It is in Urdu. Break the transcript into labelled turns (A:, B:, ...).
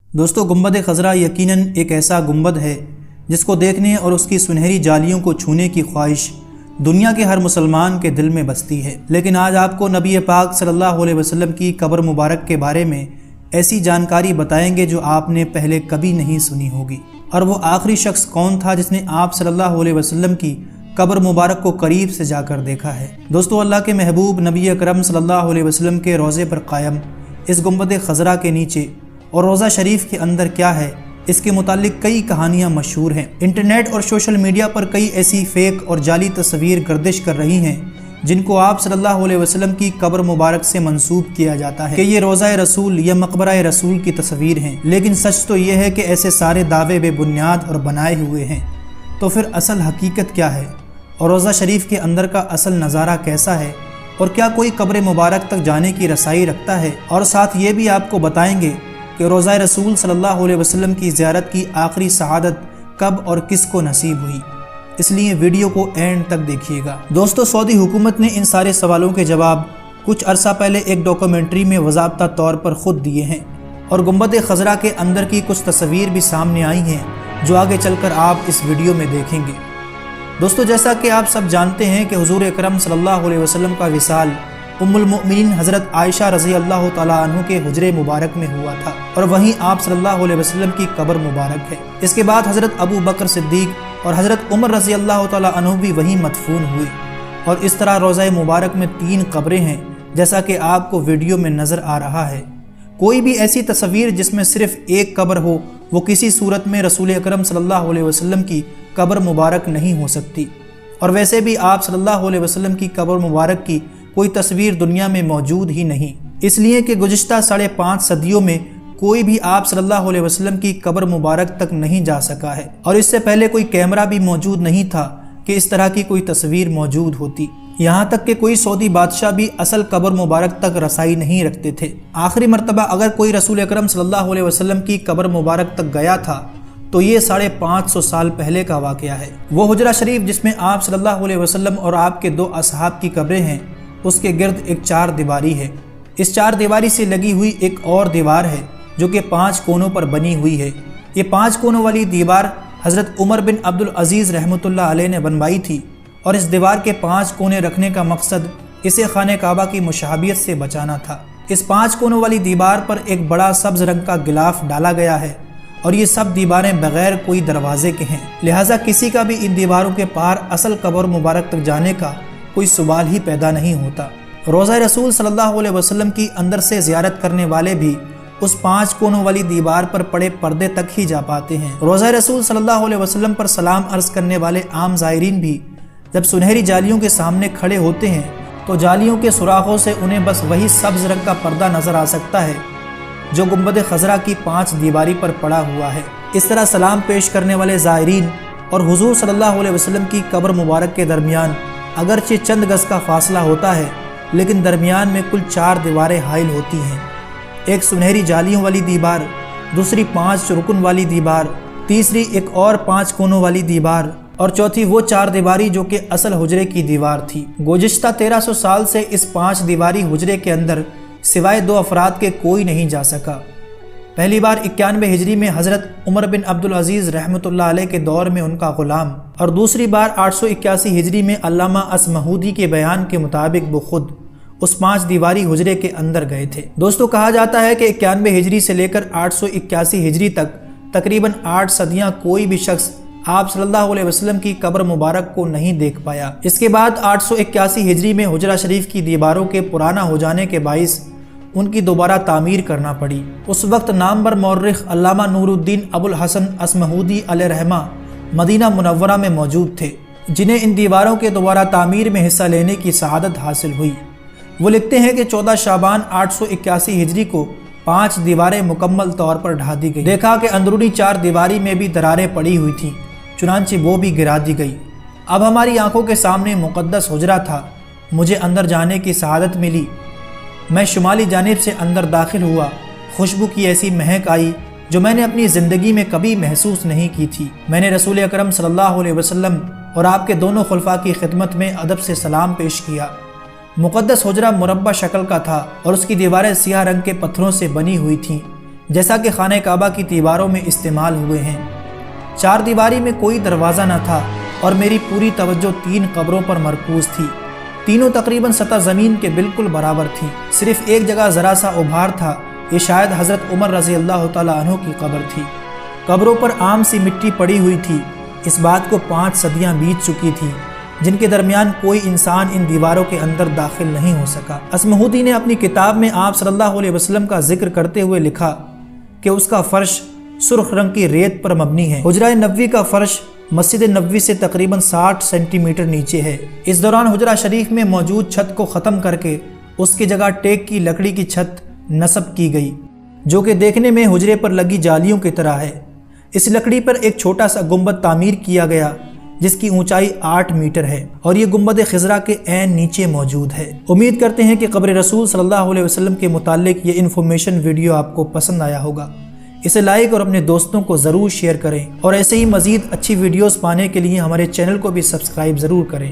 A: دوستو گنبد خضرا یقیناً ایک ایسا گنبد ہے جس کو دیکھنے اور اس کی سنہری جالیوں کو چھونے کی خواہش دنیا کے ہر مسلمان کے دل میں بستی ہے۔ لیکن آج آپ کو نبی پاک صلی اللہ علیہ وسلم کی قبر مبارک کے بارے میں ایسی جانکاری بتائیں گے جو آپ نے پہلے کبھی نہیں سنی ہوگی، اور وہ آخری شخص کون تھا جس نے آپ صلی اللہ علیہ وسلم کی قبر مبارک کو قریب سے جا کر دیکھا ہے۔ دوستو اللہ کے محبوب نبی اکرم صلی اللہ علیہ وسلم کے روضے پر قائم اس گنبد خضرا کے نیچے اور روضہ شریف کے اندر کیا ہے، اس کے متعلق کئی کہانیاں مشہور ہیں۔ انٹرنیٹ اور سوشل میڈیا پر کئی ایسی فیک اور جعلی تصویر گردش کر رہی ہیں جن کو آپ صلی اللہ علیہ وسلم کی قبر مبارک سے منسوب کیا جاتا ہے کہ یہ روضہ رسول یا مقبرہ رسول کی تصویر ہیں، لیکن سچ تو یہ ہے کہ ایسے سارے دعوے بے بنیاد اور بنائے ہوئے ہیں۔ تو پھر اصل حقیقت کیا ہے اور روضہ شریف کے اندر کا اصل نظارہ کیسا ہے، اور کیا کوئی قبر مبارک تک جانے کی رسائی رکھتا ہے؟ اور ساتھ یہ بھی آپ کو بتائیں گے کہ روضہ رسول صلی اللہ علیہ وسلم کی زیارت کی آخری سعادت کب اور کس کو نصیب ہوئی، اس لیے ویڈیو کو اینڈ تک دیکھیے گا۔ دوستو سعودی حکومت نے ان سارے سوالوں کے جواب کچھ عرصہ پہلے ایک ڈاکومنٹری میں باضابطہ طور پر خود دیے ہیں، اور گنبد خضرا کے اندر کی کچھ تصاویر بھی سامنے آئی ہیں جو آگے چل کر آپ اس ویڈیو میں دیکھیں گے۔ دوستو جیسا کہ آپ سب جانتے ہیں کہ حضور اکرم صلی اللہ علیہ وسلم کا وصال ام المؤمنین حضرت عائشہ رضی اللہ تعالیٰ عنہ کے حجرے مبارک میں ہوا تھا، اور وہیں آپ صلی اللہ علیہ وسلم کی قبر مبارک ہے۔ اس کے بعد حضرت ابو بکر صدیق اور حضرت عمر رضی اللہ تعالیٰ عنہ بھی وہیں مدفون ہوئے، اور اس طرح روضہ مبارک میں 3 قبریں ہیں جیسا کہ آپ کو ویڈیو میں نظر آ رہا ہے۔ کوئی بھی ایسی تصویر جس میں صرف ایک قبر ہو وہ کسی صورت میں رسول اکرم صلی اللہ علیہ وسلم کی قبر مبارک نہیں ہو سکتی، اور ویسے بھی آپ صلی اللہ علیہ وسلم کی قبر مبارک کی کوئی تصویر دنیا میں موجود ہی نہیں، اس لیے کہ گزشتہ 5.5 صدیوں میں کوئی بھی آپ صلی اللہ علیہ وسلم کی قبر مبارک تک نہیں جا سکا ہے، اور اس سے پہلے کوئی کیمرہ بھی موجود نہیں تھا کہ اس طرح کی کوئی تصویر موجود ہوتی، یہاں تک کہ کوئی سعودی بادشاہ بھی اصل قبر مبارک تک رسائی نہیں رکھتے تھے۔ آخری مرتبہ اگر کوئی رسول اکرم صلی اللہ علیہ وسلم کی قبر مبارک تک گیا تھا تو یہ 550 سال پہلے کا واقعہ ہے۔ وہ حجرہ شریف جس میں آپ صلی اللہ علیہ وسلم اور آپ کے 2 اصحاب کی قبریں ہیں، اس کے گرد ایک 4 دیواری ہے۔ اس 4 دیواری سے لگی ہوئی ایک اور دیوار ہے جو کہ 5 کونوں پر بنی ہوئی ہے۔ یہ 5 کونوں والی دیوار حضرت عمر بن عبدالعزیز رحمۃ اللہ علیہ نے بنوائی تھی، اور اس دیوار کے 5 کونے رکھنے کا مقصد اسے خانہ کعبہ کی مشابہت سے بچانا تھا۔ اس 5 کونوں والی دیوار پر ایک بڑا سبز رنگ کا غلاف ڈالا گیا ہے، اور یہ سب دیواریں بغیر کوئی دروازے کے ہیں، لہٰذا کسی کا بھی ان دیواروں کے پار اصل قبر مبارک تک جانے کا کوئی سوال ہی پیدا نہیں ہوتا۔ روضہ رسول صلی اللہ علیہ وسلم کی اندر سے زیارت کرنے والے بھی اس 5 کونوں والی دیوار پر پڑے پردے تک ہی جا پاتے ہیں۔ روضہ رسول صلی اللہ علیہ وسلم پر سلام عرض کرنے والے عام زائرین بھی جب سنہری جالیوں کے سامنے کھڑے ہوتے ہیں تو جالیوں کے سوراخوں سے انہیں بس وہی سبز رنگ کا پردہ نظر آ سکتا ہے جو گنبد خضرا کی 5 دیواری پر پڑا ہوا ہے۔ اس طرح سلام پیش کرنے والے زائرین اور حضور صلی اللہ علیہ وسلم کی قبر مبارک کے درمیان اگرچہ چند گز کا فاصلہ ہوتا ہے، لیکن درمیان میں کل 4 دیواریں حائل ہوتی ہیں۔ ایک سنہری جالیوں والی دیوار، دوسری 5 رکن والی دیوار، تیسری ایک اور 5 کونوں والی دیوار، اور چوتھی وہ 4 دیواری جو کہ اصل حجرے کی دیوار تھی۔ گزشتہ 1300 سال سے اس 5 دیواری حجرے کے اندر سوائے 2 افراد کے کوئی نہیں جا سکا۔ پہلی بار 91 ہجری میں حضرت عمر بن عبدالعزیز رحمۃ اللہ علیہ کے دور میں ان کا غلام، اور دوسری بار 881 ہجری میں علامہ اسمہودی کے بیان کے مطابق وہ خود اس 5 دیواری حجرے کے اندر گئے تھے۔ دوستو کہا جاتا ہے کہ 91 ہجری سے لے کر 881 ہجری تک تقریباً 8 صدیاں کوئی بھی شخص آپ صلی اللہ علیہ وسلم کی قبر مبارک کو نہیں دیکھ پایا۔ اس کے بعد 881 ہجری میں حجرہ شریف کی دیواروں کے پرانا ہو جانے کے باعث ان کی دوبارہ تعمیر کرنا پڑی۔ اس وقت نامور مورخ علامہ نور الدین ابو الحسن اسمہودی علیہ رحمہ مدینہ منورہ میں موجود تھے، جنہیں ان دیواروں کے دوبارہ تعمیر میں حصہ لینے کی سعادت حاصل ہوئی۔ وہ لکھتے ہیں کہ 14 شعبان 881 ہجری کو 5 دیواریں مکمل طور پر ڈھا دی گئی۔ دیکھا کہ اندرونی 4 دیواری میں بھی دراریں پڑی ہوئی تھیں، چنانچہ وہ بھی گرا دی گئی۔ اب ہماری آنکھوں کے سامنے مقدس حجرہ تھا۔ مجھے اندر جانے کی سعادت ملی۔ میں شمالی جانب سے اندر داخل ہوا۔ خوشبو کی ایسی مہک آئی جو میں نے اپنی زندگی میں کبھی محسوس نہیں کی تھی۔ میں نے رسول اکرم صلی اللہ علیہ وسلم اور آپ کے دونوں خلفاء کی خدمت میں ادب سے سلام پیش کیا۔ مقدس حجرہ مربع شکل کا تھا اور اس کی دیواریں سیاہ رنگ کے پتھروں سے بنی ہوئی تھیں، جیسا کہ خانہ کعبہ کی دیواروں میں استعمال ہوئے ہیں۔ چار دیواری میں کوئی دروازہ نہ تھا اور میری پوری توجہ 3 قبروں پر مرکوز تھی۔ تینوں تقریباً سطح زمین کے بالکل برابر تھیں، صرف ایک جگہ ذرا سا ابھار تھا، یہ شاید حضرت عمر رضی اللہ تعالیٰ عنہ کی قبر تھی۔ قبروں پر عام سی مٹی پڑی ہوئی تھی، اس بات کو 5 صدیاں بیت چکی تھی، جن کے درمیان کوئی انسان ان دیواروں کے اندر داخل نہیں ہو سکا۔ اصمہودی نے اپنی کتاب میں آپ صلی اللہ علیہ وسلم کا ذکر کرتے ہوئے لکھا کہ اس کا فرش سرخ رنگ کی ریت پر مبنی ہے۔ حجرہ نبوی کا فرش مسجد نبوی سے تقریباً 60 سینٹی میٹر نیچے ہے۔ اس دوران حجرہ شریف میں موجود چھت کو ختم کر کے اس کی جگہ ٹیک کی لکڑی کی چھت نصب کی گئی، جو کہ دیکھنے میں حجرے پر لگی جالیوں کی طرح ہے۔ اس لکڑی پر ایک چھوٹا سا گنبد تعمیر کیا گیا جس کی اونچائی 8 میٹر ہے اور یہ گنبد خضرا کے عین نیچے موجود ہے۔ امید کرتے ہیں کہ قبر رسول صلی اللہ علیہ وسلم کے متعلق یہ انفارمیشن ویڈیو آپ کو پسند آیا ہوگا۔ اسے لائک اور اپنے دوستوں کو ضرور شیئر کریں اور ایسے ہی مزید اچھی ویڈیوز پانے کے لیے ہمارے چینل کو بھی سبسکرائب ضرور کریں۔